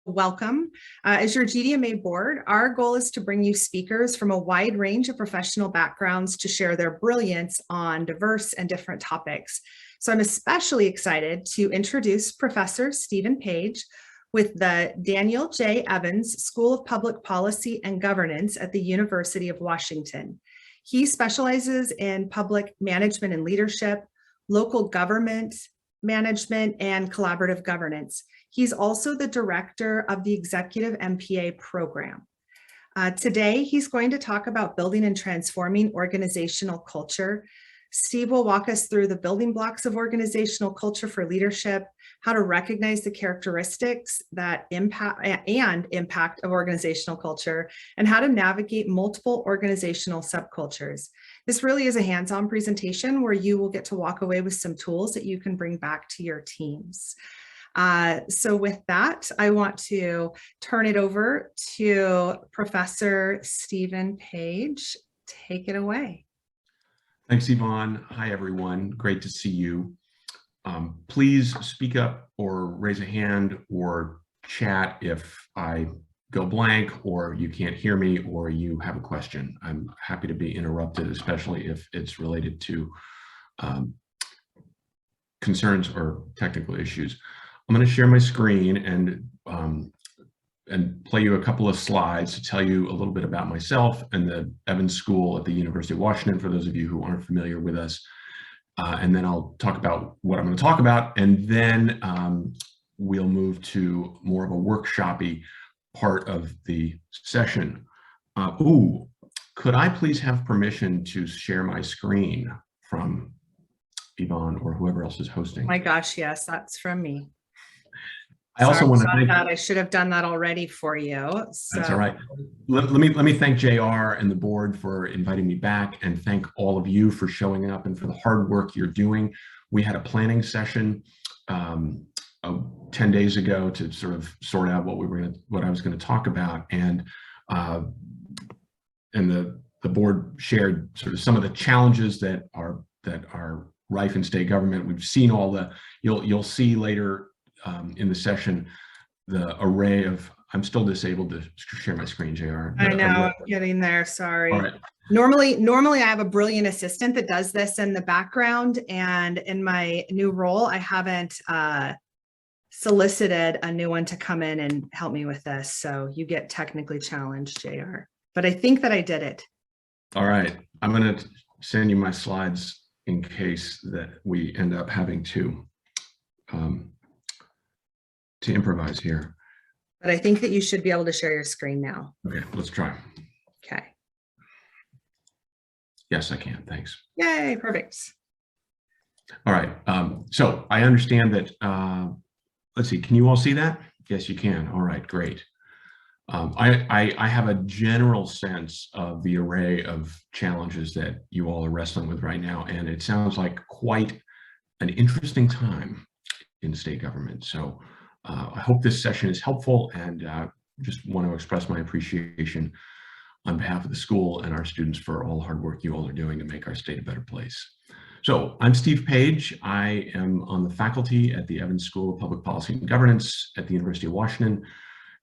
Welcome. As your GDMA board, our goal is to bring you speakers from a wide range of professional backgrounds to share their brilliance on diverse and different topics. So I'm especially excited to introduce Professor Stephen Page with the Daniel J. Evans School of Public Policy and Governance at the University of Washington. He specializes in public management and leadership, local government management, and collaborative governance. He's also the director of the Executive MPA program. Today, he's going to talk about building and transforming organizational culture. Steve will walk us through the building blocks of organizational culture for leadership, how to recognize the characteristics that impact of organizational culture, and how to navigate multiple organizational subcultures. This really is a hands-on presentation where you will get to walk away with some tools that you can bring back to your teams. So with that, I want to turn it over to Professor Stephen Page. Take it away. Thanks, Yvonne. Hi, everyone. Great to see you. Please speak up or raise a hand or chat if I go blank or you can't hear me or you have a question. I'm happy to be interrupted, especially if it's related to concerns or technical issues. I'm going to share my screen and play you a couple of slides to tell you a little bit about myself and the Evans School at the University of Washington, for those of you who aren't familiar with us. And then I'll talk about what I'm going to talk about, and then we'll move to more of a workshop-y part of the session. Could I please have permission to share my screen from Yvonne or whoever else is hosting? Oh my gosh, yes, that's from me. I also want to thank that. I should have done that already for you. So. That's all right. Let me thank JR and the board for inviting me back, and thank all of you for showing up and for the hard work you're doing. We had a planning session 10 days ago to sort of sort out what I was going to talk about, and the board shared sort of some of the challenges that are rife in state government. We've seen all the you'll see later in the session the array of. I'm still disabled to share my screen, JR. I know, I'm getting there, sorry. All right. Normally I have a brilliant assistant that does this in the background, and in my new role, I haven't solicited a new one to come in and help me with this. So you get technically challenged, JR. But I think that I did it. All right, I'm going to send you my slides in case that we end up having to improvise here. But I think that you should be able to share your screen now. Okay, let's try. Okay. Yes, I can. Thanks. Yay, perfect. All right. So I understand that, let's see, can you all see that? Yes, you can. All right, great. I have a general sense of the array of challenges that you all are wrestling with right now, and it sounds like quite an interesting time in state government. So I hope this session is helpful, and just want to express my appreciation on behalf of the school and our students for all the hard work you all are doing to make our state a better place. So I'm Steve Page. I am on the faculty at the Evans School of Public Policy and Governance at the University of Washington,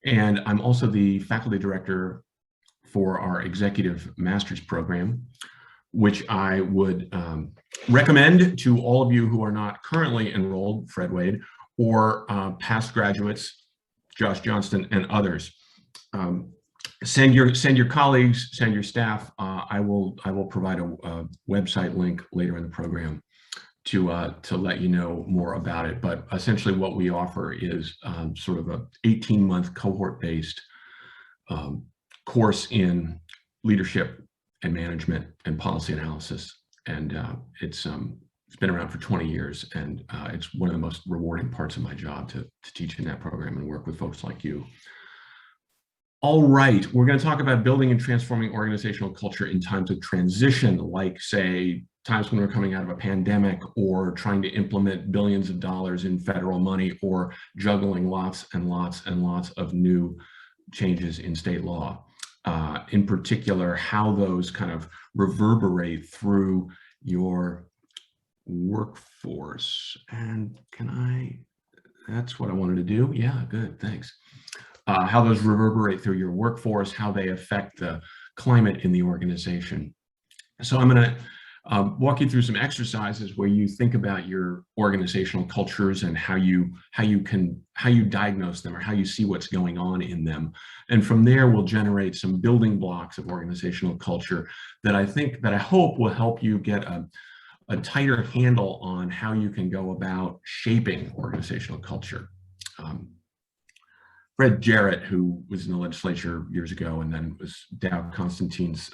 and I'm also the faculty director for our executive master's program, which I would recommend to all of you who are not currently enrolled, Fred Wade, or past graduates, Josh Johnston and others. Send your colleagues, send your staff. I will provide a website link later in the program to let you know more about it. But essentially what we offer is sort of a 18-month cohort-based course in leadership and management and policy analysis. And it's been around for 20 years, and it's one of the most rewarding parts of my job to teach in that program and work with folks like you. All right, we're going to talk about building and transforming organizational culture in times of transition, like, say, times when we're coming out of a pandemic, or trying to implement billions of dollars in federal money, or juggling lots and lots and lots of new changes in state law. In particular, how those kind of reverberate through your workforce. And that's what I wanted to do. Yeah, good, thanks. how those reverberate through your workforce, how they affect the climate in the organization. So I'm going to walk you through some exercises where you think about your organizational cultures and how you diagnose them or how you see what's going on in them. And from there, we'll generate some building blocks of organizational culture that I hope will help you get a tighter handle on how you can go about shaping organizational culture. Fred Jarrett, who was in the legislature years ago and then was Dow Constantine's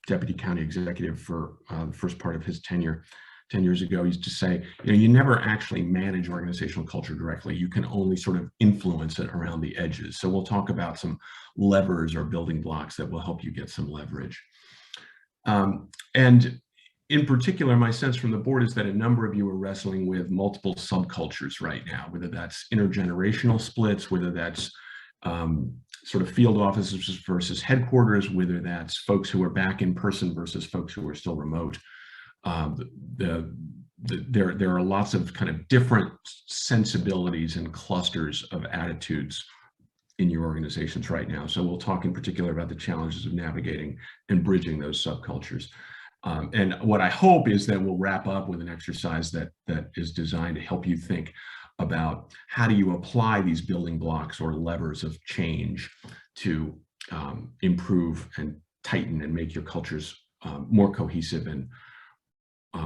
deputy county executive for the first part of his tenure 10 years ago, used to say, you never actually manage organizational culture directly. You can only sort of influence it around the edges. So we'll talk about some levers or building blocks that will help you get some leverage. And in particular, my sense from the board is that a number of you are wrestling with multiple subcultures right now, whether that's intergenerational splits, whether that's sort of field offices versus headquarters, whether that's folks who are back in person versus folks who are still remote. There are lots of kind of different sensibilities and clusters of attitudes in your organizations right now. So we'll talk in particular about the challenges of navigating and bridging those subcultures. And what I hope is that we'll wrap up with an exercise that is designed to help you think about how do you apply these building blocks or levers of change to improve and tighten and make your cultures more cohesive and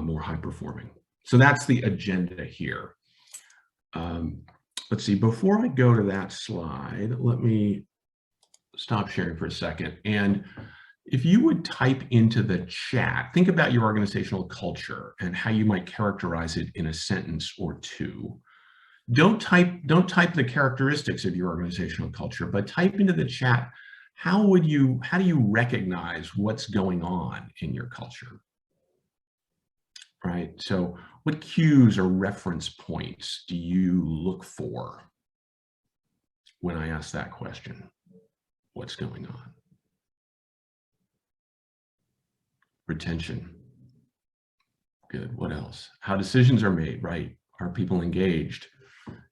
more high performing. So that's the agenda here. Let's see, before I go to that slide, let me stop sharing for a second. And if you would type into the chat, think about your organizational culture and how you might characterize it in a sentence or two. Don't type the characteristics of your organizational culture, but type into the chat, how do you recognize what's going on in your culture? Right? So what cues or reference points do you look for when I ask that question? What's going on? Retention. Good. What else? How decisions are made, right? Are people engaged?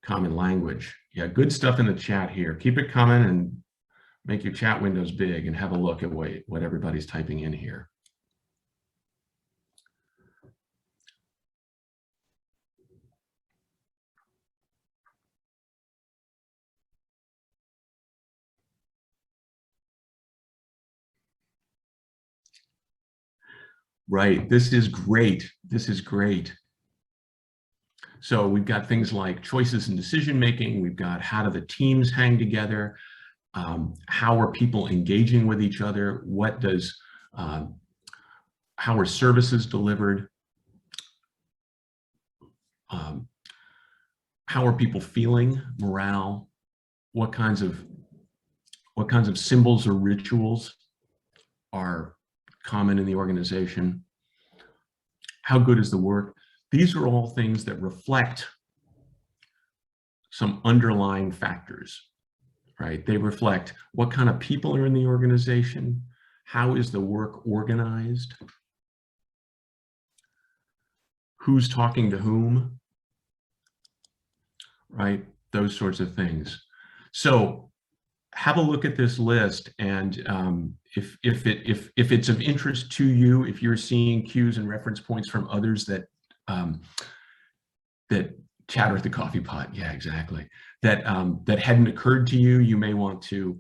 Common language. Yeah, good stuff in the chat here. Keep it coming and make your chat windows big and have a look at what everybody's typing in here. Right, this is great. This is great. So we've got things like choices and decision-making. We've got how do the teams hang together? How are people engaging with each other? How are services delivered? How are people feeling? Morale? What kinds of symbols or rituals are common in the organization? How good is the work? These are all things that reflect some underlying factors, right? They reflect what kind of people are in the organization, how is the work organized, who's talking to whom, right? Those sorts of things. So have a look at this list, and if it's of interest to you, if you're seeing cues and reference points from others that chatter at the coffee pot, yeah, exactly, that hadn't occurred to you, you may want to,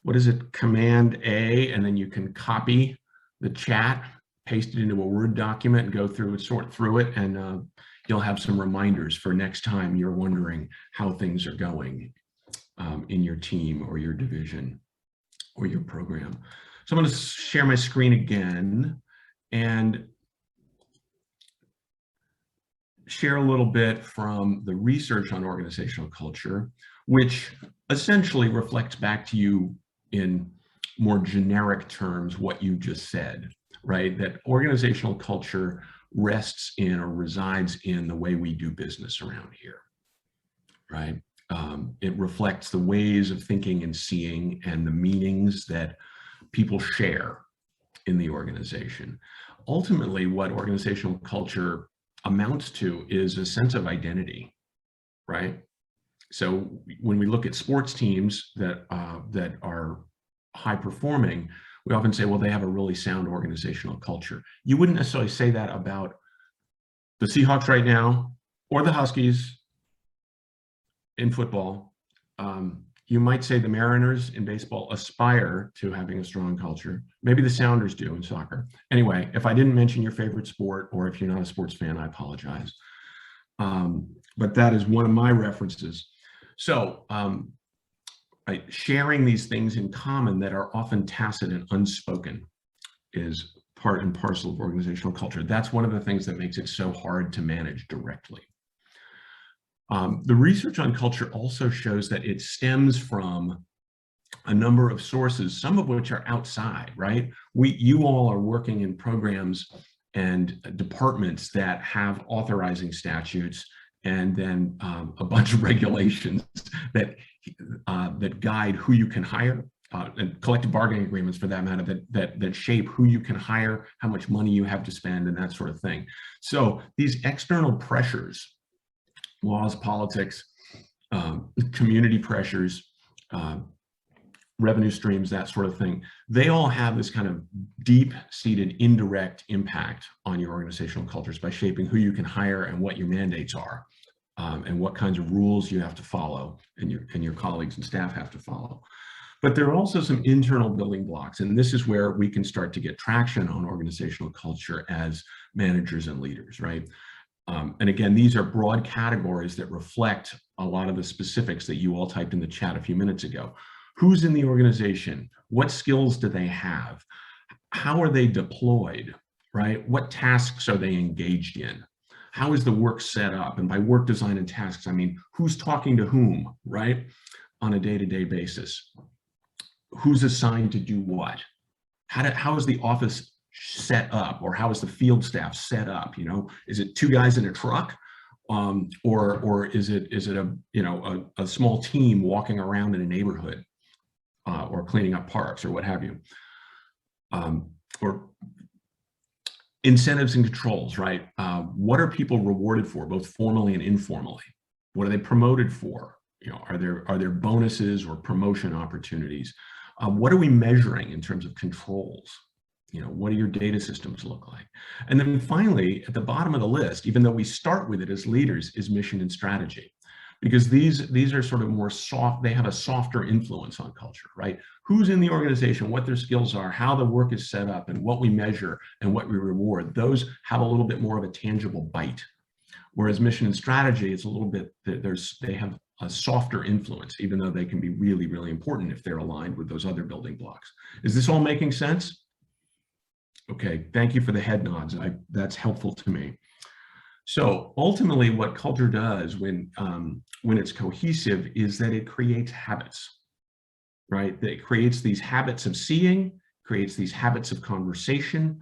what is it, Command A, and then you can copy the chat, paste it into a Word document, and go through it, sort through it, and you'll have some reminders for next time you're wondering how things are going in your team or your division or your program. So I'm going to share my screen again and share a little bit from the research on organizational culture, which essentially reflects back to you in more generic terms what you just said, right? That organizational culture rests in or resides in the way we do business around here, right? It reflects the ways of thinking and seeing and the meanings that people share in the organization. Ultimately, what organizational culture amounts to is a sense of identity, right? So when we look at sports teams that are high performing, we often say, well, they have a really sound organizational culture. You wouldn't necessarily say that about the Seahawks right now or the Huskies in football. You might say the Mariners in baseball aspire to having a strong culture. Maybe the Sounders do in soccer. Anyway, if I didn't mention your favorite sport, or if you're not a sports fan, I apologize. But that is one of my references. So sharing these things in common that are often tacit and unspoken is part and parcel of organizational culture. That's one of the things that makes it so hard to manage directly. The research on culture also shows that it stems from a number of sources, some of which are outside, right? You all are working in programs and departments that have authorizing statutes, and then a bunch of regulations that guide who you can hire, and collective bargaining agreements for that matter, that shape who you can hire, how much money you have to spend, and that sort of thing. So these external pressures, laws, politics, community pressures, revenue streams, that sort of thing, they all have this kind of deep-seated indirect impact on your organizational cultures by shaping who you can hire and what your mandates are, and what kinds of rules you have to follow and your colleagues and staff have to follow. But there are also some internal building blocks, and this is where we can start to get traction on organizational culture as managers and leaders, right? And again, these are broad categories that reflect a lot of the specifics that you all typed in the chat a few minutes ago. Who's in the organization? What skills do they have? How are they deployed, right? What tasks are they engaged in? How is the work set up? And by work design and tasks, I mean, who's talking to whom, right? On a day-to-day basis. Who's assigned to do what? How is the office set up, or how is the field staff set up? You know, is it two guys in a truck, or is it a small team walking around in a neighborhood, or cleaning up parks, or what have you? Or incentives and controls, right? What are people rewarded for, both formally and informally? What are they promoted for? You know, are there bonuses or promotion opportunities? What are we measuring in terms of controls? You know, what do your data systems look like? And then finally, at the bottom of the list, even though we start with it as leaders, is mission and strategy, because these are sort of more soft. They have a softer influence on culture, right? Who's in the organization, what their skills are, how the work is set up, and what we measure and what we reward. Those have a little bit more of a tangible bite. Whereas mission and strategy, it's a little bit, they have a softer influence, even though they can be really, really important if they're aligned with those other building blocks. Is this all making sense? Okay, thank you for the head nods. That's helpful to me. So ultimately, what culture does when it's cohesive is that it creates habits, right? That it creates these habits of seeing, creates these habits of conversation,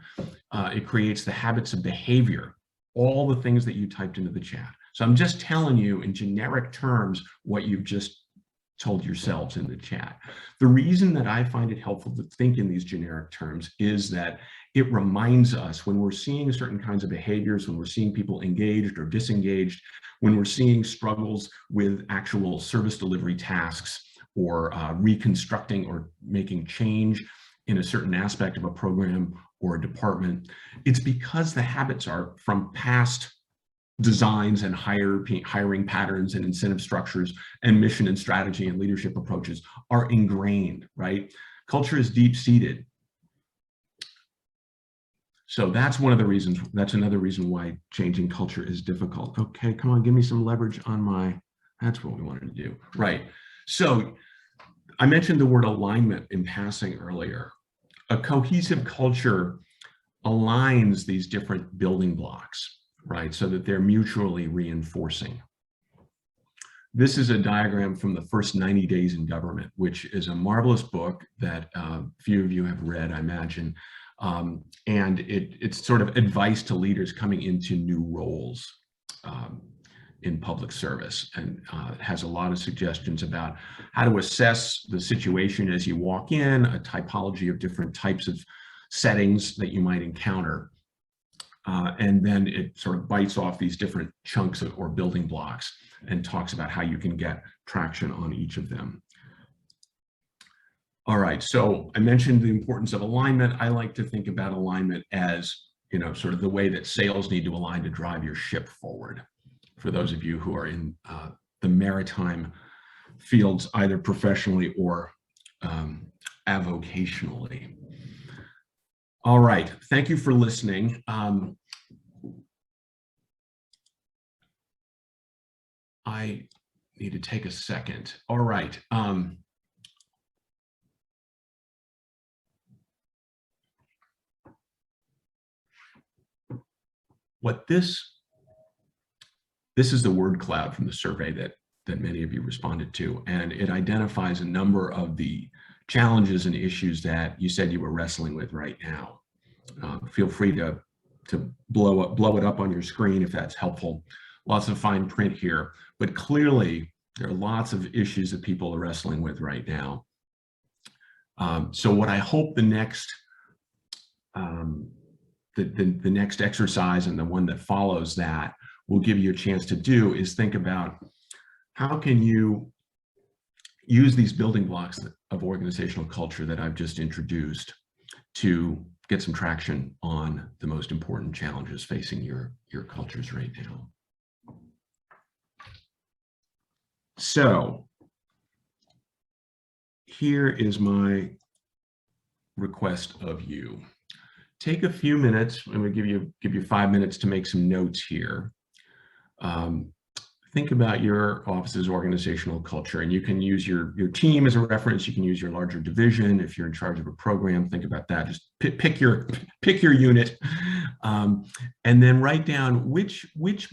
it creates the habits of behavior, all the things that you typed into the chat. So I'm just telling you in generic terms what you've just told yourselves in the chat. The reason that I find it helpful to think in these generic terms is that it reminds us when we're seeing certain kinds of behaviors, when we're seeing people engaged or disengaged, when we're seeing struggles with actual service delivery tasks, or reconstructing or making change in a certain aspect of a program or a department, it's because the habits are from past designs and hiring patterns and incentive structures and mission and strategy and leadership approaches are ingrained, right? Culture is deep-seated. So that's one of the reasons, that's another reason why changing culture is difficult. Okay, come on, give me some leverage on my, that's what we wanted to do. Right, so I mentioned the word alignment in passing earlier. A cohesive culture aligns these different building blocks, right, so that they're mutually reinforcing. This is a diagram from the first 90 Days in Government, which is a marvelous book that a few of you have read, I imagine. And it's sort of advice to leaders coming into new roles in public service, and it has a lot of suggestions about how to assess the situation as you walk in, a typology of different types of settings that you might encounter. And then it sort of bites off these different chunks or building blocks and talks about how you can get traction on each of them. All right, so I mentioned the importance of alignment. I like to think about alignment as, sort of the way that sails need to align to drive your ship forward. For those of you who are in the maritime fields, either professionally or avocationally. All right, thank you for listening. I need to take a second. All right. This is the word cloud from the survey that many of you responded to, and it identifies a number of the challenges and issues that you said you were wrestling with right now. Feel free to blow it up on your screen if that's helpful. Lots of fine print here, but clearly there are lots of issues that people are wrestling with right now. So what I hope the next the next exercise and the one that follows that will give you a chance to do is think about how can you use these building blocks of organizational culture that I've just introduced to get some traction on the most important challenges facing your cultures right now. So here is my request of you. Take a few minutes. I'm going to give you 5 minutes to make some notes here. Think about your office's organizational culture, and you can use your team as a reference. You can use your larger division. If you're in charge of a program, think about that. Just pick your unit, and then write down which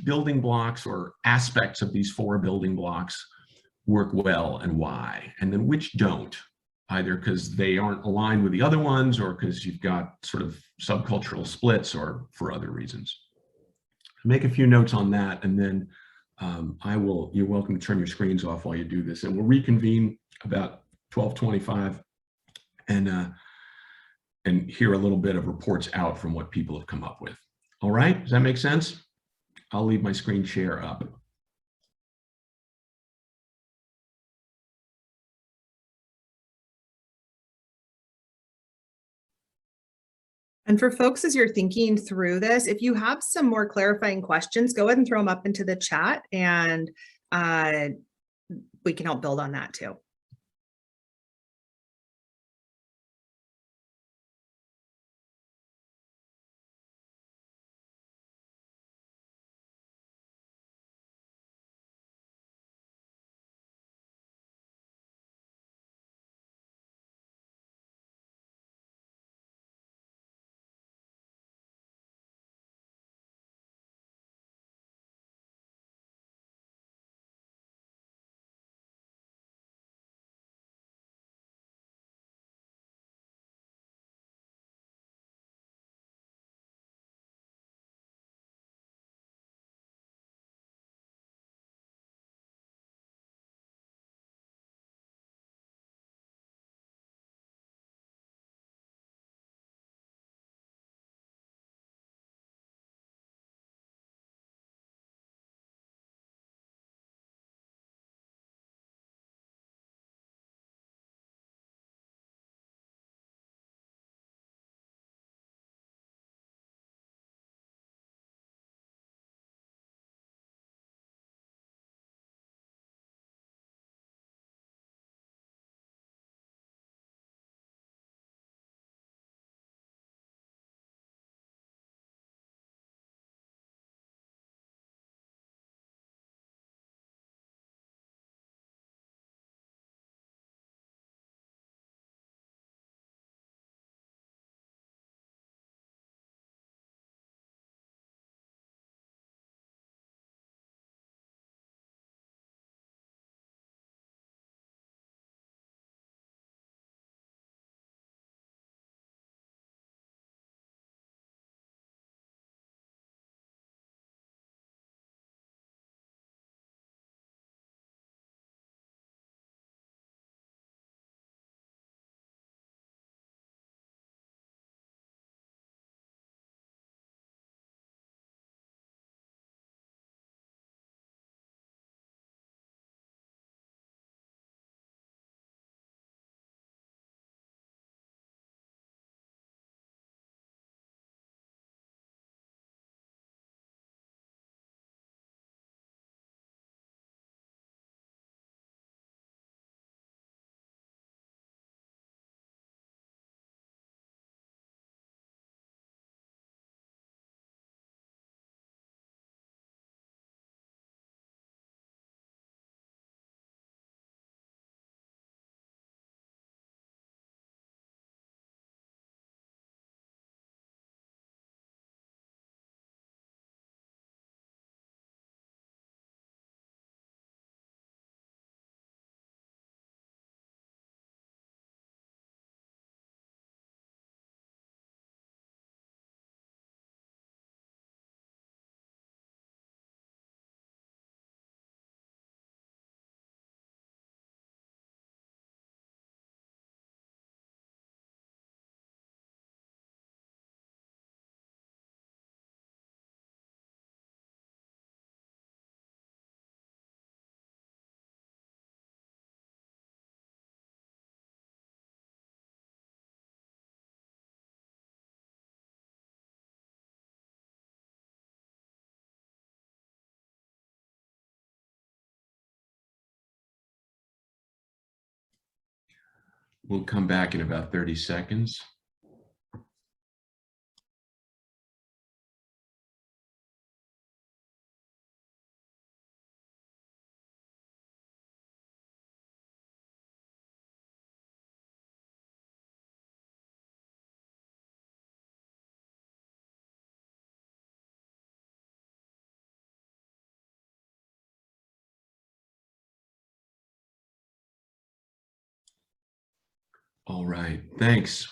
building blocks or aspects of these 4 building blocks work well and why, and then which don't, either because they aren't aligned with the other ones or because you've got sort of subcultural splits or for other reasons. Make a few notes on that, and then you're welcome to turn your screens off while you do this, and we'll reconvene about 12:25 and hear a little bit of reports out from what people have come up with. All right, does that make sense? I'll leave my screen share up. And for folks, as you're thinking through this, if you have some more clarifying questions, go ahead and throw them up into the chat, and we can help build on that too. We'll come back in about 30 seconds. All right, thanks.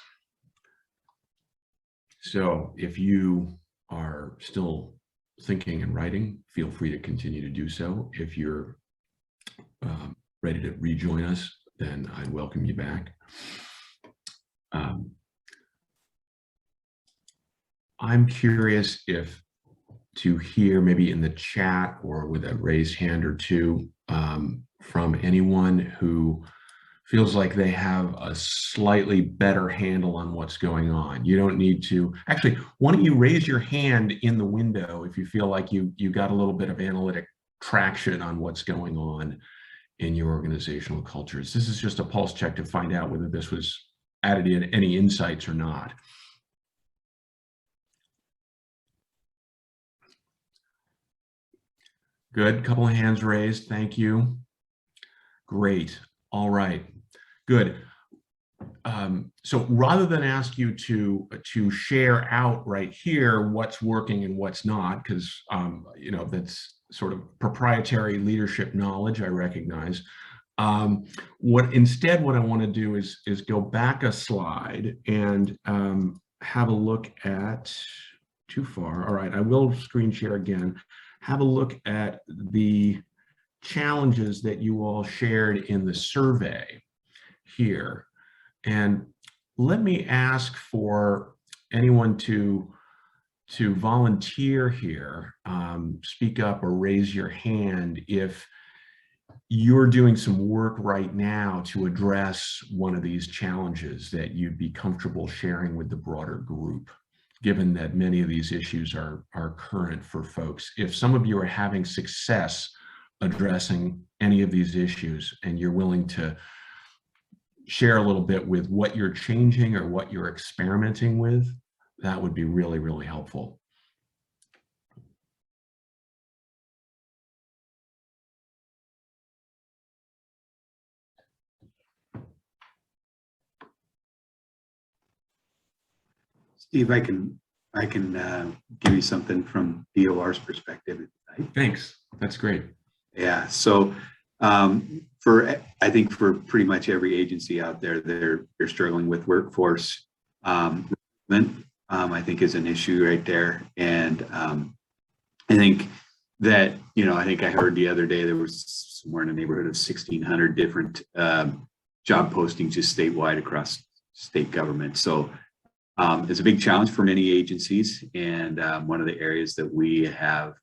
So if you are still thinking and writing, feel free to continue to do so. If you're ready to rejoin us, then I'd welcome you back. I'm curious if to hear maybe in the chat or with a raised hand or two from anyone who feels like they have a slightly better handle on what's going on. You don't need to, actually, why don't you raise your hand in the window if you feel like you got a little bit of analytic traction on what's going on in your organizational cultures. This is just a pulse check to find out whether this was added in any insights or not. Good, couple of hands raised, thank you. Great, all right, good. So rather than ask you to share out right here what's working and what's not, because you know, that's sort of proprietary leadership knowledge, I recognize. What I want to do is go back a slide and have a look at, too far, all right, I will screen share again, have a look at the challenges that you all shared in the survey here. And let me ask for anyone to volunteer here, speak up or raise your hand if you're doing some work right now to address one of these challenges that you'd be comfortable sharing with the broader group, given that many of these issues are current for folks. If some of you are having success addressing any of these issues and you're willing to share a little bit with what you're changing or what you're experimenting with, that would be really, really helpful. Steve, I can give you something from DOR's perspective. Thanks, that's great. Yeah, so I think for pretty much every agency out there, they're struggling with workforce recruitment. I think is an issue right there, and I think that, you know, I think I heard the other day there was somewhere in the neighborhood of 1,600 different job postings just statewide across state government. So it's a big challenge for many agencies, and one of the areas that we have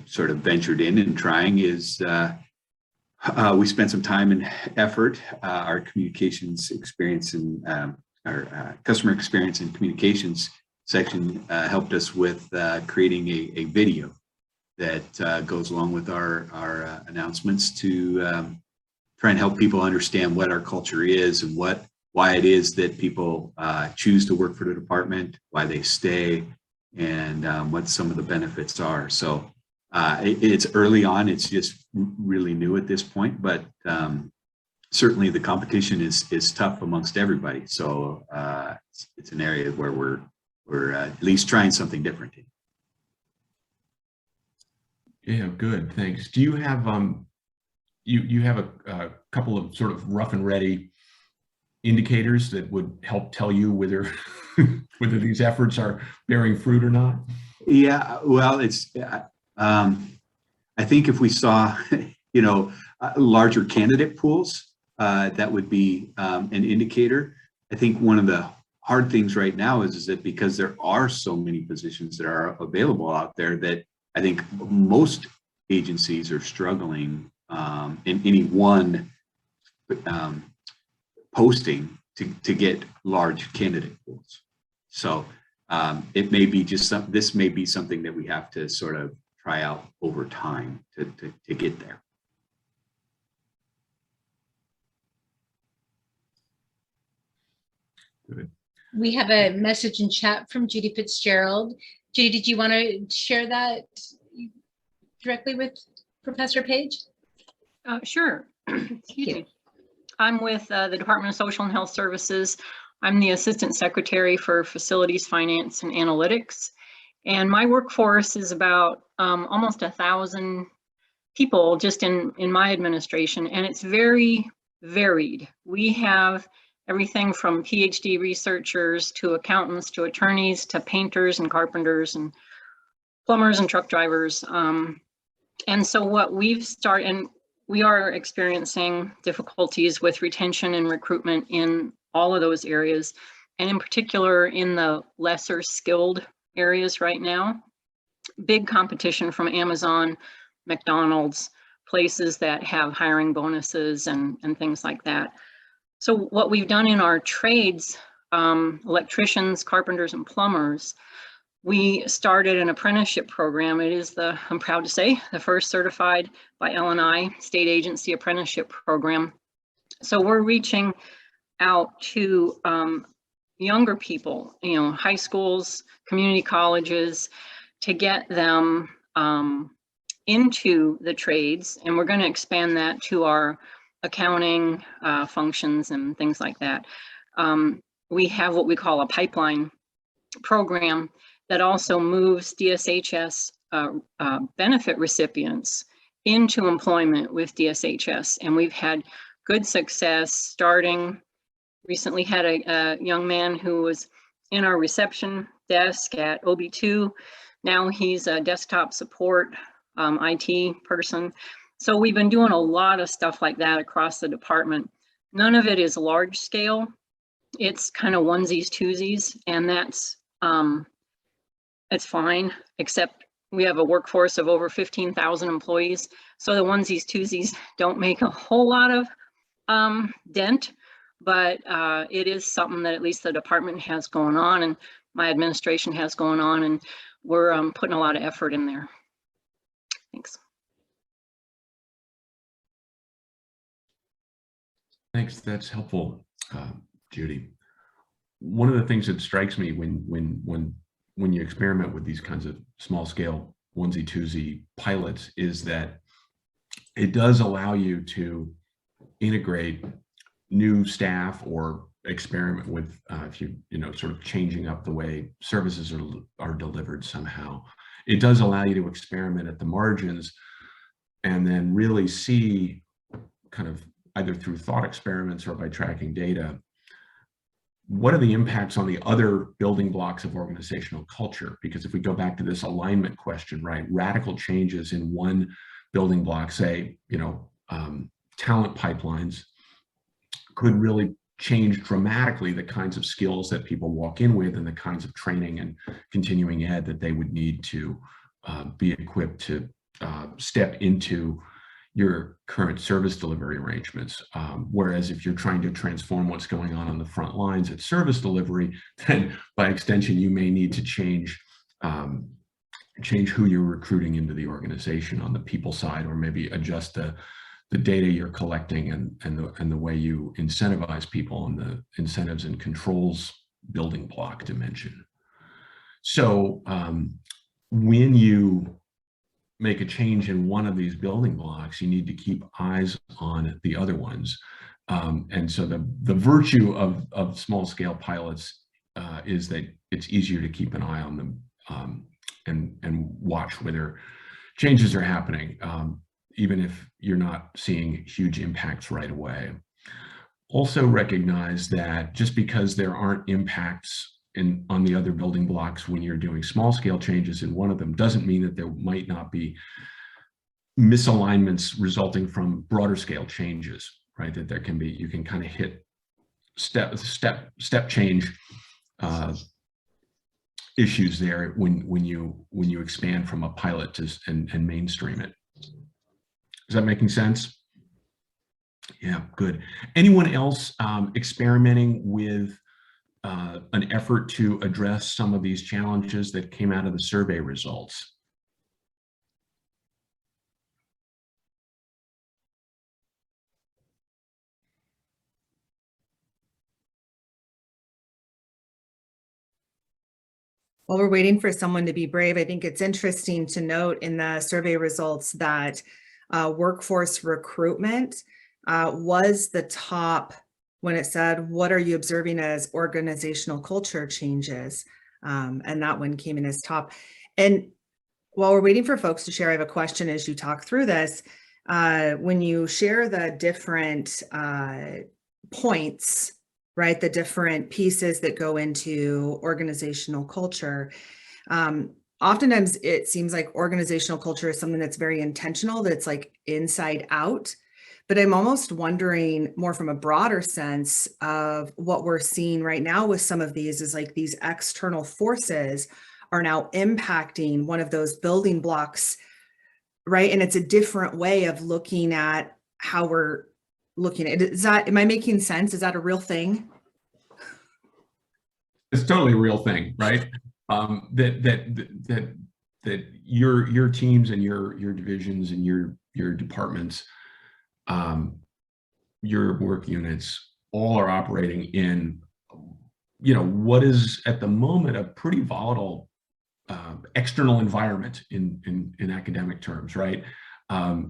sort of ventured in and trying is we spent some time and effort. Our communications experience and our customer experience and communications section helped us with creating a video that goes along with our announcements to try and help people understand what our culture is and why it is that people choose to work for the department, why they stay, and what some of the benefits are. So it's early on, it's just really new at this point, but certainly the competition is tough amongst everybody. So it's an area where we're at least trying something different. Yeah, good, thanks. Do you have you have a couple of sort of rough and ready indicators that would help tell you whether whether these efforts are bearing fruit or not? Yeah, well, it's I think if we saw, you know, larger candidate pools, that would be an indicator. I think one of the hard things right now is that because there are so many positions that are available out there, that I think most agencies are struggling in any one posting to get large candidate pools. So it may be just this may be something that we have to sort of try out over time to get there. Good. We have a message in chat from Judy Fitzgerald. Judy, did you want to share that directly with Professor Page? Sure. Excuse me. I'm with the Department of Social and Health Services. I'm the Assistant Secretary for Facilities, Finance, and Analytics. And my workforce is about almost 1,000 people just in my administration, and it's very varied. We have everything from PhD researchers to accountants to attorneys to painters and carpenters and plumbers and truck drivers. And so what we've started, and we are experiencing difficulties with retention and recruitment in all of those areas, and in particular in the lesser skilled areas right now. Big competition from Amazon, McDonald's, places that have hiring bonuses and things like that. So what we've done in our trades, electricians, carpenters, and plumbers, we started an apprenticeship program. It is I'm proud to say, the first certified by L&I state agency apprenticeship program. So we're reaching out to younger people, high schools, community colleges, to get them into the trades. And we're going to expand that to our accounting functions and things like that. We have what we call a pipeline program that also moves DSHS benefit recipients into employment with DSHS. And we've had good success starting. Recently had a young man who was in our reception desk at OB2. Now he's a desktop support IT person. So we've been doing a lot of stuff like that across the department. None of it is large scale. It's kind of onesies, twosies, and that's it's fine, except we have a workforce of over 15,000 employees. So the onesies, twosies don't make a whole lot of dent, but it is something that at least the department has going on and my administration has going on, and we're putting a lot of effort in there. Thanks. Thanks, that's helpful, Judy. One of the things that strikes me when you experiment with these kinds of small scale onesie twosie pilots is that it does allow you to integrate new staff or experiment with if you sort of changing up the way services are delivered somehow. It does allow you to experiment at the margins and then really see, kind of either through thought experiments or by tracking data, what are the impacts on the other building blocks of organizational culture? Because if we go back to this alignment question, right, radical changes in one building block, say, talent pipelines, could really change dramatically the kinds of skills that people walk in with and the kinds of training and continuing ed that they would need to be equipped to step into your current service delivery arrangements. Whereas if you're trying to transform what's going on the front lines at service delivery, then by extension, you may need to change who you're recruiting into the organization on the people side, or maybe adjust the data you're collecting and the way you incentivize people on the incentives and controls building block dimension. So when you make a change in one of these building blocks, you need to keep eyes on the other ones. And so the virtue of small scale pilots is that it's easier to keep an eye on them and watch whether changes are happening, even if you're not seeing huge impacts right away. Also recognize that just because there aren't impacts on the other building blocks when you're doing small scale changes in one of them doesn't mean that there might not be misalignments resulting from broader scale changes, right? That there can be, you can kind of hit step change issues there when you expand from a pilot to and mainstream it. Is that making sense? Yeah, good. Anyone else experimenting with an effort to address some of these challenges that came out of the survey results? While we're waiting for someone to be brave, I think it's interesting to note in the survey results that workforce recruitment was the top when it said, what are you observing as organizational culture changes? And that one came in as top. And while we're waiting for folks to share, I have a question as you talk through this. When you share the different points, right, the different pieces that go into organizational culture, oftentimes it seems like organizational culture is something that's very intentional, that's like inside out. But I'm almost wondering more from a broader sense of what we're seeing right now with some of these is like these external forces are now impacting one of those building blocks, right? And it's a different way of looking at how we're looking at it. Is that, am I making sense? Is that a real thing? It's totally a real thing, right? That your teams and your divisions and your departments, your work units, all are operating in, what is at the moment a pretty volatile external environment in academic terms, right?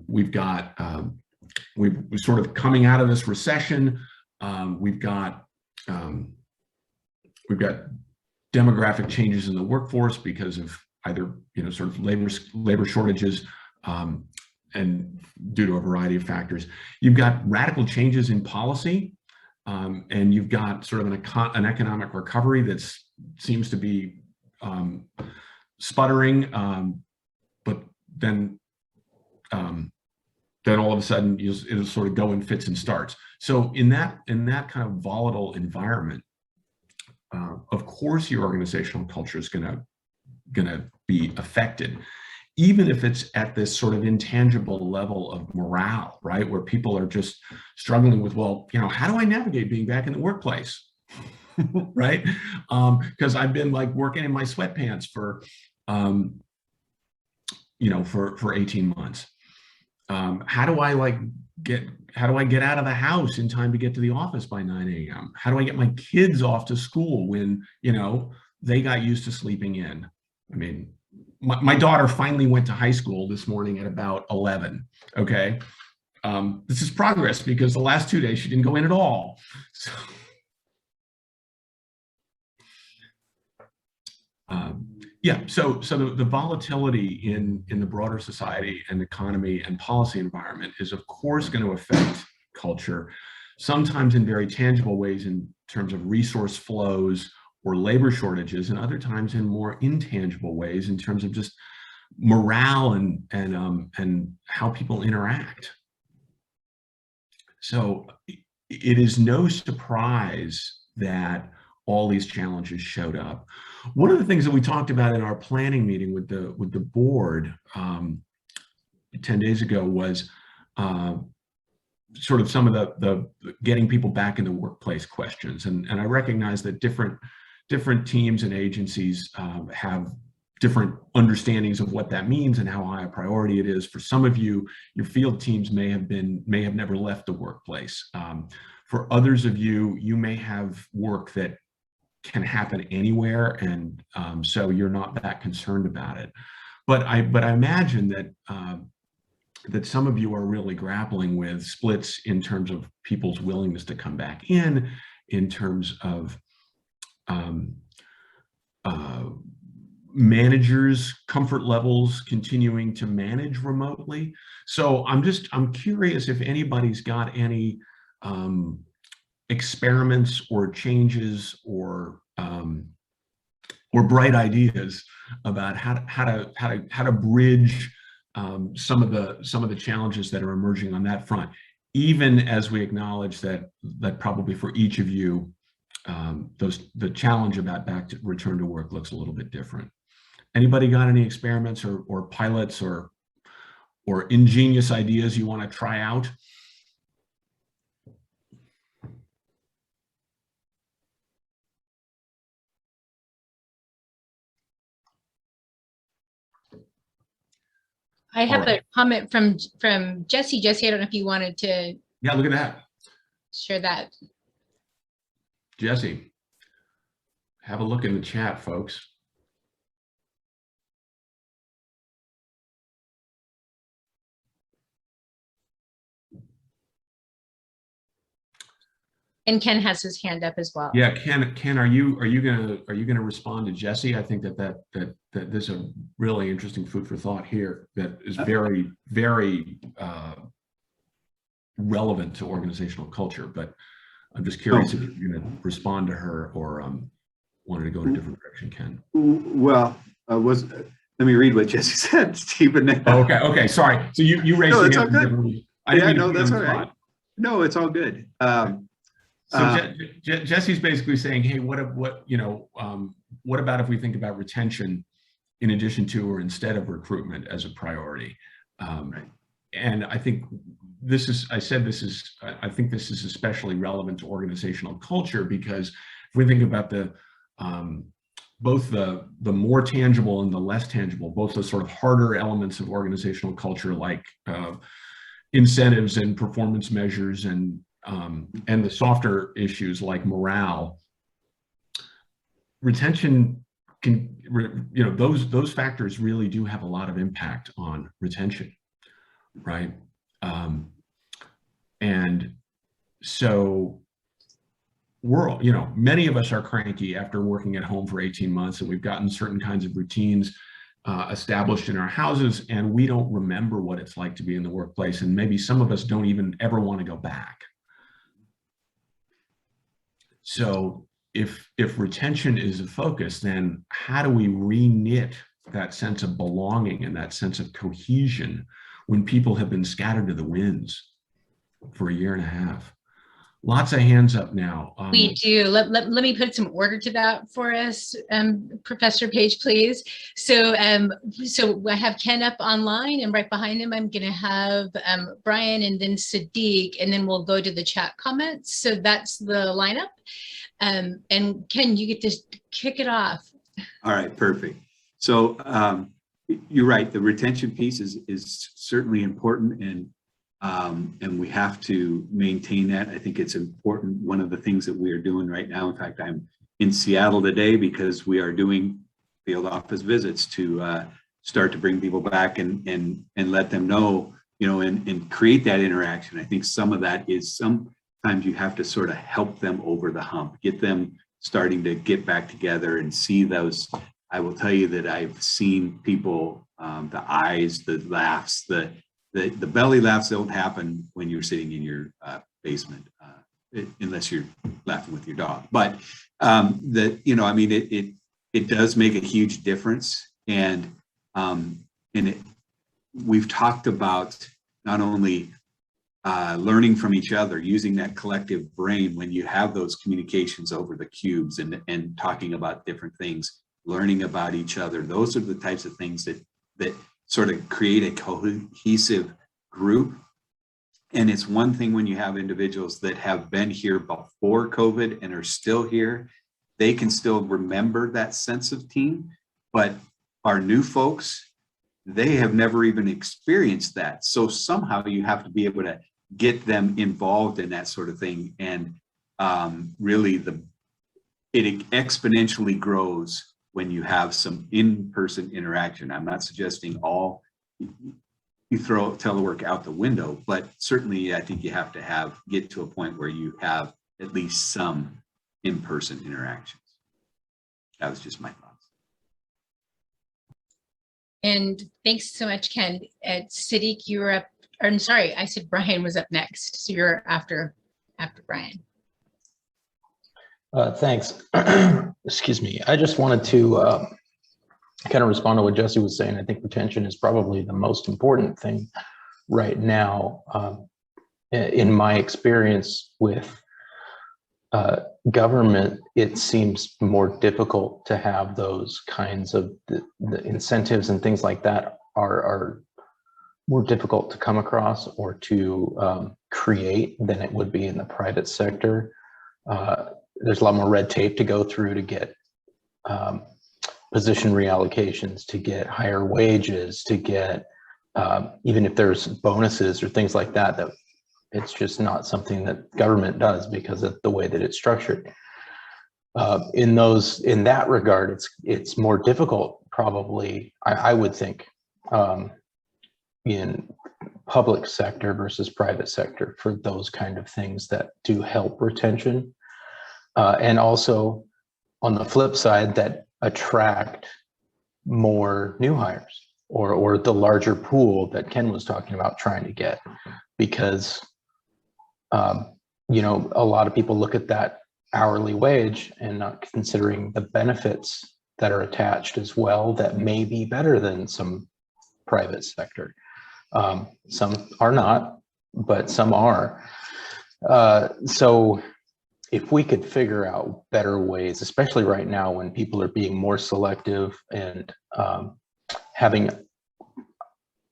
We've got we're sort of coming out of this recession. We've got demographic changes in the workforce because of either sort of labor shortages and due to a variety of factors. You've got radical changes in policy, and you've got sort of an economic recovery that seems to be sputtering, but then all of a sudden it'll sort of go in fits and starts. So in that kind of volatile environment, of course your organizational culture is gonna be affected, even if it's at this sort of intangible level of morale, right? Where people are just struggling with, well, how do I navigate being back in the workplace? Right? Because I've been like working in my sweatpants for 18 months. How do I get out of the house in time to get to the office by 9 a.m.? How do I get my kids off to school when, they got used to sleeping in? I mean, my daughter finally went to high school this morning at about 11. Okay. This is progress because the last 2 days she didn't go in at all. So, so the volatility in the broader society and economy and policy environment is of course going to affect culture, sometimes in very tangible ways in terms of resource flows or labor shortages, and other times in more intangible ways in terms of just morale and how people interact. So it is no surprise that all these challenges showed up. One of the things that we talked about in our planning meeting with the board 10 days ago was sort of some of the getting people back in the workplace questions. And I recognize that different teams and agencies have different understandings of what that means and how high a priority it is. For some of you, your field teams may have never left the workplace. For others of you, you may have work that can happen anywhere, and so you're not that concerned about it. But I imagine that some of you are really grappling with splits in terms of people's willingness to come back in terms of managers' comfort levels continuing to manage remotely. So I'm curious if anybody's got any experiments or changes or bright ideas about how to bridge some of the challenges that are emerging on that front, even as we acknowledge that probably for each of you the challenge about return to work looks a little bit different. Anybody got any experiments or pilots or ingenious ideas you want to try out? I have a comment from Jesse. Jesse, I don't know if you wanted to. Yeah, look at that. Share that. Jesse, have a look in the chat, folks. And Ken has his hand up as well. Yeah, Ken, are you gonna respond to Jesse? I think that there's a really interesting food for thought here that is very, very relevant to organizational culture. But I'm just curious if you're gonna respond to her or wanted to go in a different direction, Ken. Well, let me read what Jesse said, Stephen. Oh, okay, sorry. So you raised No, your it's all hand. good. I didn't Yeah, mean to no, put you that's on all the right. spot. No, it's all good. So Jesse's basically saying, hey, what about if we think about retention in addition to or instead of recruitment as a priority? Right. And I think I think this is especially relevant to organizational culture, because if we think about both the more tangible and the less tangible, both the sort of harder elements of organizational culture, like incentives and performance measures, and the softer issues like morale, retention can, those factors really do have a lot of impact on retention, right? And so many of us are cranky after working at home for 18 months, and we've gotten certain kinds of routines established in our houses, and we don't remember what it's like to be in the workplace. And maybe some of us don't even ever want to go back. So if retention is a focus, then how do we re-knit that sense of belonging and that sense of cohesion when people have been scattered to the winds for a year and a half? Lots of hands up now. We do. Let me put some order to that for us, Professor Page, please. So I have Ken up online, and right behind him, I'm going to have Brian and then Sadiq, and then we'll go to the chat comments. So that's the lineup. And Ken, you get to kick it off. All right, perfect. So you're right. The retention piece is certainly important, and we have to maintain that. I think it's important. One of the things that we are doing right now, in fact, I'm in Seattle today because we are doing field office visits to start to bring people back and let them know, and create that interaction. I think some of that is sometimes you have to sort of help them over the hump, get them starting to get back together and see those. I will tell you that I've seen people, the eyes, the laughs, the belly laughs don't happen when you're sitting in your basement, unless you're laughing with your dog. But it does make a huge difference. And we've talked about not only learning from each other, using that collective brain when you have those communications over the cubes and talking about different things, learning about each other. Those are the types of things that sort of create a cohesive group. And it's one thing when you have individuals that have been here before COVID and are still here, they can still remember that sense of team. But our new folks, they have never even experienced that. So somehow you have to be able to get them involved in that sort of thing. And really it exponentially grows when you have some in-person interaction. I'm not suggesting you throw telework out the window, but certainly I think you have to get to a point where you have at least some in-person interactions. That was just my thoughts. And thanks so much, Ken. Sadiq, you were up. I'm sorry, I said Brian was up next. So you're after Brian. Thanks. Excuse me. I just wanted to kind of respond to what Jesse was saying. I think retention is probably the most important thing right now. In my experience with government, it seems more difficult to have those kinds of the incentives and things like that are more difficult to come across or to create than it would be in the private sector. There's a lot more red tape to go through to get position reallocations, to get higher wages, to get even if there's bonuses or things like that, that it's just not something that government does because of the way that it's structured. In that regard, it's more difficult, probably, I would think, in public sector versus private sector for those kind of things that do help retention. And also on the flip side, that attract more new hires, or the larger pool that Ken was talking about trying to get, because you know, a lot of people look at that hourly wage and not considering the benefits that are attached as well that may be better than some private sector. Some are not, but some are. So if we could figure out better ways, especially right now when people are being more selective and having,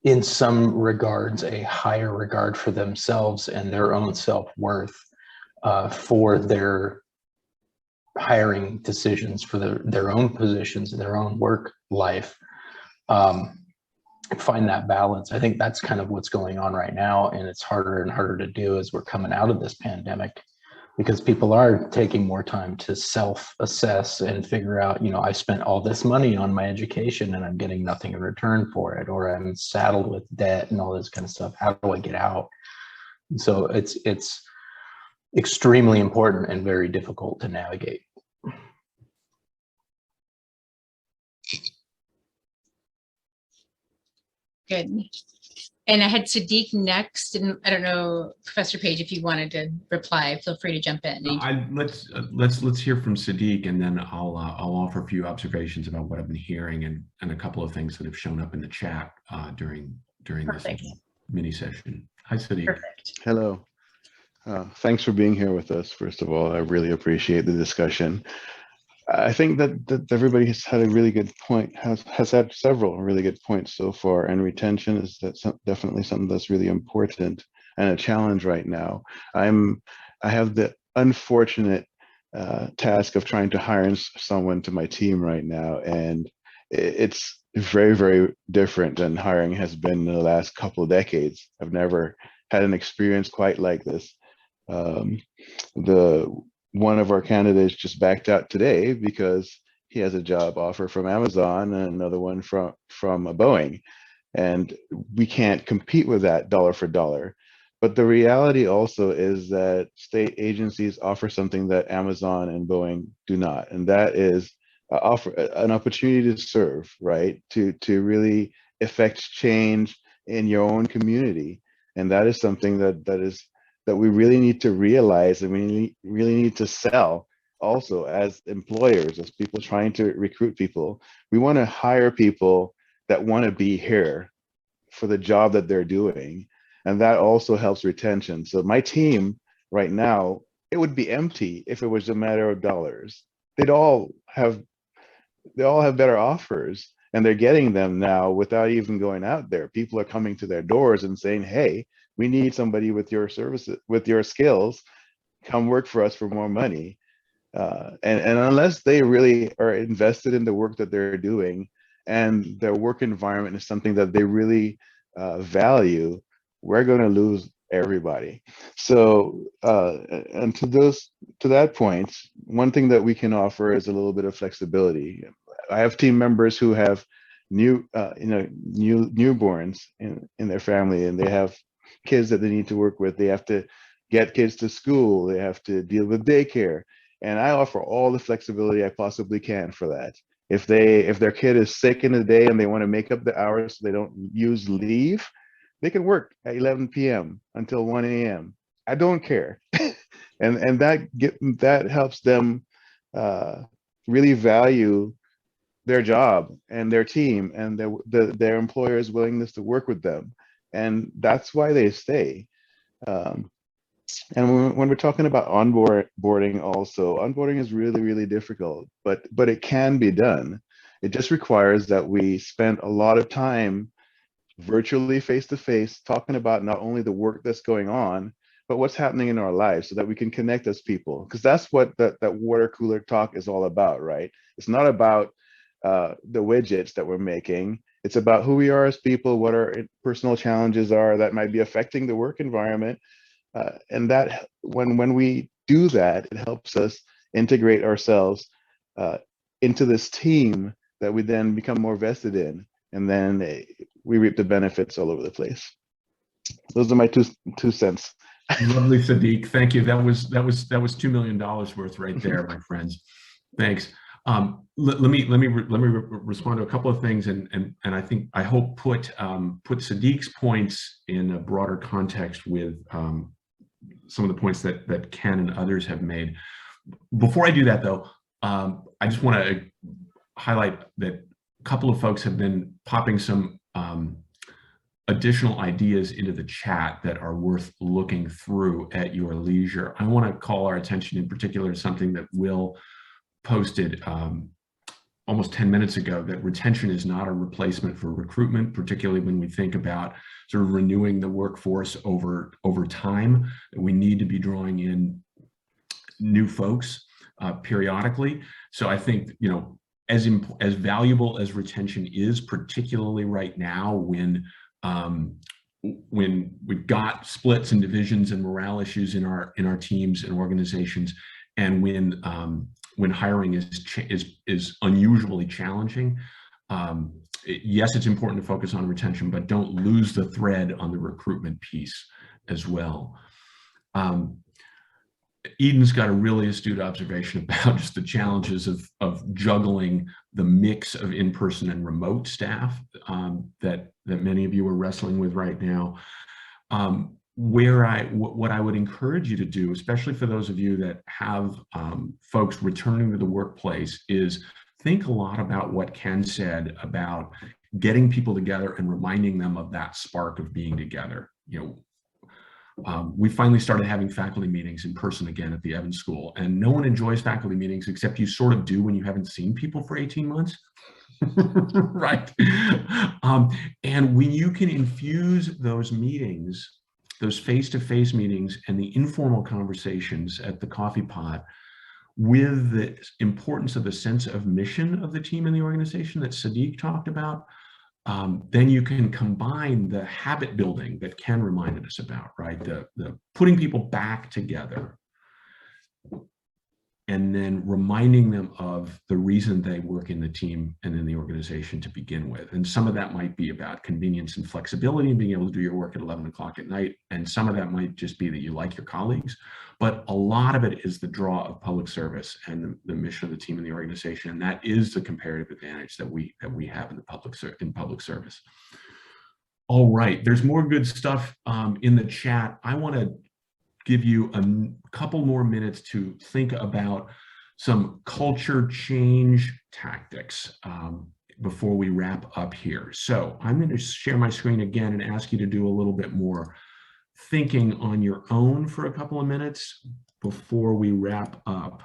in some regards, a higher regard for themselves and their own self-worth for their hiring decisions for their own positions, their own work life, find that balance. I think that's kind of what's going on right now, and it's harder and harder to do as we're coming out of this pandemic, because people are taking more time to self-assess and figure out, you know, I spent all this money on my education and I'm getting nothing in return for it, or I'm saddled with debt and all this kind of stuff. How do I get out? So it's extremely important and very difficult to navigate. Good. And I had Sadiq next, and I don't know, Professor Page, if you wanted to reply, feel free to jump in. Let's hear from Sadiq, and then I'll offer a few observations about what I've been hearing and a couple of things that have shown up in the chat during Perfect. this mini session. Hi, Sadiq. Perfect. Hello. Thanks for being here with us. First of all, I really appreciate the discussion. I think that everybody has had a really good point, has had several really good points so far, and retention is definitely something that's really important and a challenge right now. I have the unfortunate task of trying to hire someone to my team right now, and it's very, very different than hiring has been in the last couple of decades. I've never had an experience quite like this. One of our candidates just backed out today because he has a job offer from Amazon and another one from Boeing, and we can't compete with that dollar for dollar. But the reality also is that state agencies offer something that Amazon and Boeing do not, and that is offer an opportunity to serve, right? To really affect change in your own community, and that is something that we really need to realize, and we really need to sell also as employers, as people trying to recruit people. We want to hire people that want to be here for the job that they're doing, and that also helps retention. So my team right now, it would be empty if it was a matter of dollars. They all have better offers, and they're getting them now without even going out there. People are coming to their doors and saying, hey, we need somebody with your services, with your skills, come work for us for more money. And unless they really are invested in the work that they're doing and their work environment is something that they really value, we're going to lose everybody. So, and to that point, one thing that we can offer is a little bit of flexibility. I have team members who have newborns in their family, and they have kids that they need to work with. They have to get kids to school. They have to deal with daycare. And I offer all the flexibility I possibly can for that. If their kid is sick in the day and they want to make up the hours so they don't use leave, they can work at 11 p.m. until 1 a.m. I don't care. and that helps them really value their job and their team and their employer's willingness to work with them. And that's why they stay. And when we're talking about onboarding also, onboarding is really, really difficult, but it can be done. It just requires that we spend a lot of time virtually face-to-face talking about not only the work that's going on, but what's happening in our lives so that we can connect as people. Because that's what that water cooler talk is all about, right? It's not about the widgets that we're making. It's about who we are as people, what our personal challenges are that might be affecting the work environment. And that when we do that, it helps us integrate ourselves into this team that we then become more vested in. And then we reap the benefits all over the place. Those are my two cents. Lovely, Sadiq. Thank you. That was $2 million worth right there, my friends. Thanks. Let me respond to a couple of things, and I hope put Sadiq's points in a broader context with some of the points that Ken and others have made. Before I do that, though, I just want to highlight that a couple of folks have been popping some additional ideas into the chat that are worth looking through at your leisure. I want to call our attention in particular to something that Will posted almost 10 minutes ago, that retention is not a replacement for recruitment, particularly when we think about sort of renewing the workforce over time. We need to be drawing in new folks periodically. So I think, you know, as valuable as retention is, particularly right now when we've got splits and divisions and morale issues in our teams and organizations, and when hiring is unusually challenging, yes, it's important to focus on retention, but don't lose the thread on the recruitment piece as well. Eden's got a really astute observation about just the challenges of juggling the mix of in-person and remote staff that many of you are wrestling with right now. What I would encourage you to do, especially for those of you that have folks returning to the workplace, is think a lot about what Ken said about getting people together and reminding them of that spark of being together. You know, we finally started having faculty meetings in person again at the Evans School, and no one enjoys faculty meetings except you sort of do when you haven't seen people for 18 months. Right. And when you can infuse those meetings, those face-to-face meetings and the informal conversations at the coffee pot with the importance of the sense of mission of the team and the organization that Sadiq talked about, then you can combine the habit building that Ken reminded us about, right? The putting people back together and then reminding them of the reason they work in the team and in the organization to begin with. And some of that might be about convenience and flexibility and being able to do your work at 11 o'clock at night. And some of that might just be that you like your colleagues, but a lot of it is the draw of public service and the mission of the team and the organization. And that is the comparative advantage that we have in public service. All right, there's more good stuff in the chat. I want to give you a couple more minutes to think about some culture change tactics before we wrap up here. So I'm going to share my screen again and ask you to do a little bit more thinking on your own for a couple of minutes before we wrap up.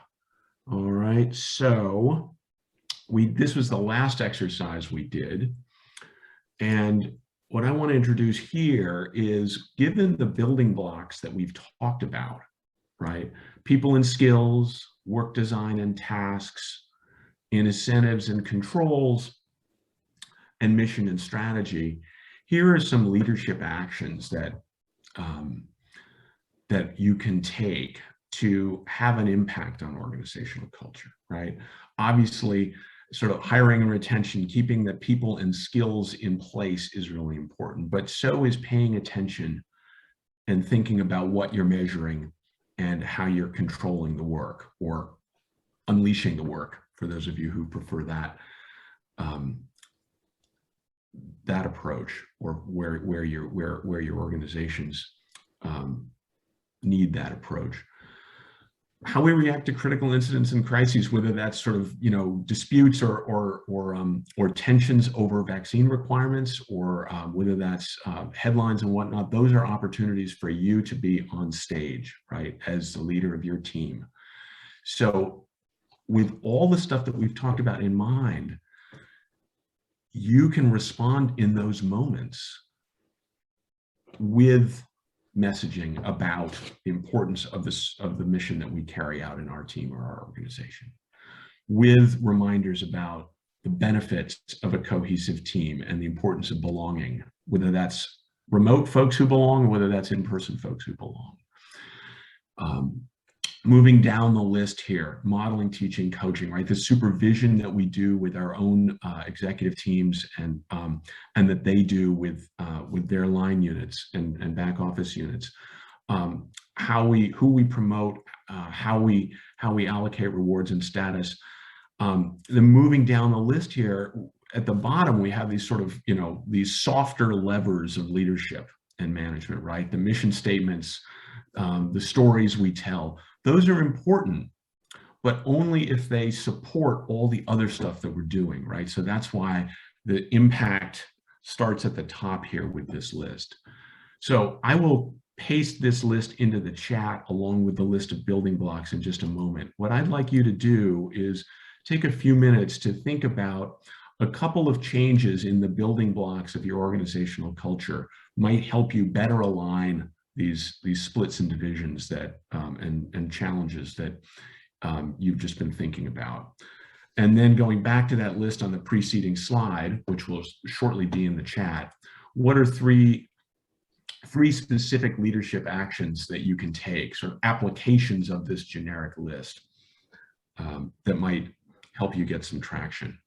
All right, so this was the last exercise we did, and what I want to introduce here is, given the building blocks that we've talked about, right? People and skills, work design and tasks, incentives and controls, and mission and strategy. Here are some leadership actions that you can take to have an impact on organizational culture, right? Obviously, sort of hiring and retention, keeping the people and skills in place is really important, but so is paying attention and thinking about what you're measuring and how you're controlling the work or unleashing the work, for those of you who prefer that that approach, or where your organizations need that approach. How we react to critical incidents and crises, whether that's sort of, you know, disputes or tensions over vaccine requirements, or whether that's headlines and whatnot, those are opportunities for you to be on stage, right, as the leader of your team. So with all the stuff that we've talked about in mind, you can respond in those moments with messaging about the importance of the mission that we carry out in our team or our organization, with reminders about the benefits of a cohesive team and the importance of belonging, whether that's remote folks who belong or whether that's in-person folks who belong. moving down the list here, modeling, teaching, coaching, right? The supervision that we do with our own executive teams and that they do with their line units and back office units. Who we promote, how we allocate rewards and status. Then moving down the list here, at the bottom, we have these sort of, these softer levers of leadership and management, right? The mission statements, the stories we tell, those are important, but only if they support all the other stuff that we're doing, right? So that's why the impact starts at the top here with this list. So I will paste this list into the chat along with the list of building blocks in just a moment. What I'd like you to do is take a few minutes to think about a couple of changes in the building blocks of your organizational culture might help you better align these splits and divisions that and challenges that you've just been thinking about. And then going back to that list on the preceding slide, which will shortly be in the chat, what are three specific leadership actions that you can take, sort of applications of this generic list that might help you get some traction?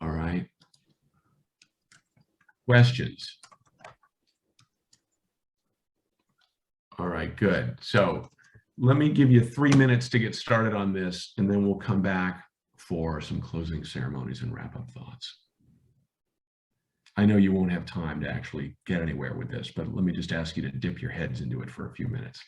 All right. Questions? All right, good. So let me give you 3 minutes to get started on this, and then we'll come back for some closing ceremonies and wrap-up thoughts. I know you won't have time to actually get anywhere with this, but let me just ask you to dip your heads into it for a few minutes.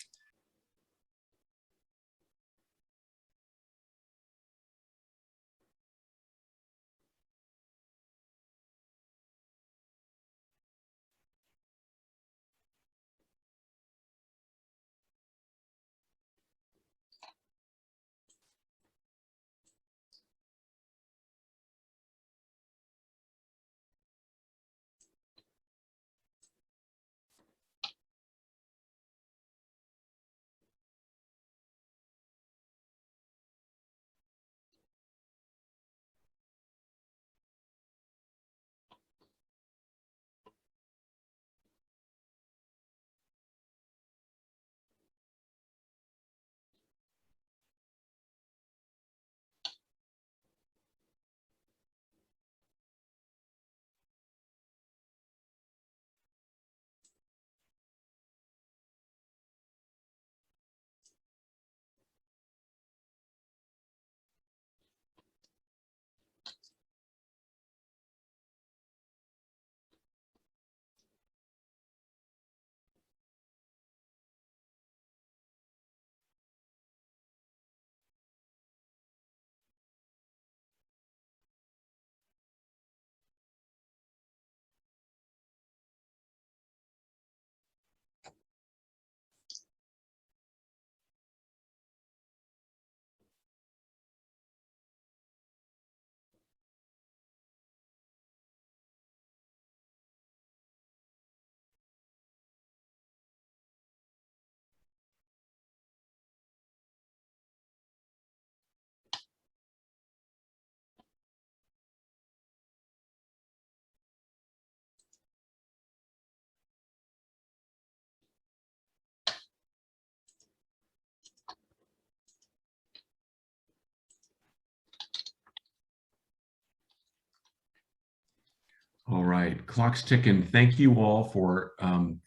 All right, clock's ticking. Thank you all for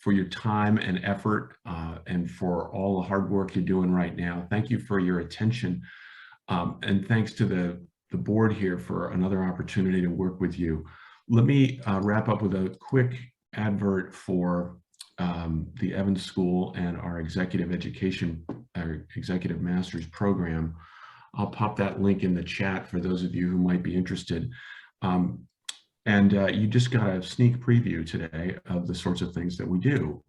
your time and effort and for all the hard work you're doing right now. Thank you for your attention. And thanks to the board here for another opportunity to work with you. Let me wrap up with a quick advert for the Evans School and our executive education, our executive master's program. I'll pop that link in the chat for those of you who might be interested. And you just got a sneak preview today of the sorts of things that we do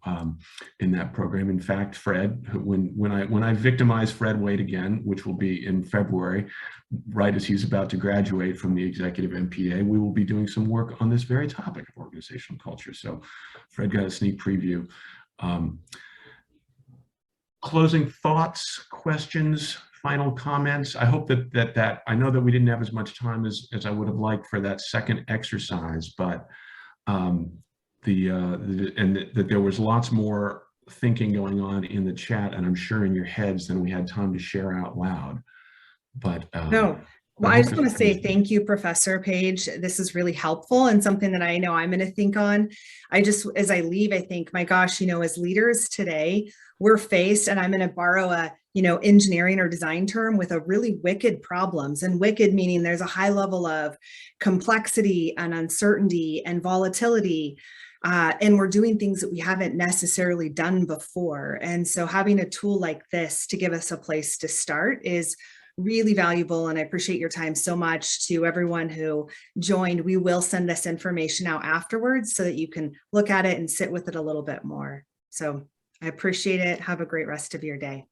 in that program. In fact, Fred, when I victimize Fred Wade again, which will be in February, right as he's about to graduate from the executive MPA, we will be doing some work on this very topic of organizational culture. So Fred got a sneak preview. Closing thoughts, questions, final comments. I hope that I know that we didn't have as much time as I would have liked for that second exercise, but that there was lots more thinking going on in the chat, and I'm sure in your heads, than we had time to share out loud. But No. Well, I I hope just this want to say was- thank you, Professor Page. This is really helpful and something that I know I'm going to think on. As I leave, I think, my gosh, as leaders today, we're faced, and I'm going to borrow a, engineering or design term, with a really wicked problems, and wicked meaning there's a high level of complexity and uncertainty and volatility. And we're doing things that we haven't necessarily done before. And so having a tool like this to give us a place to start is really valuable. And I appreciate your time so much. To everyone who joined, we will send this information out afterwards so that you can look at it and sit with it a little bit more. So I appreciate it. Have a great rest of your day.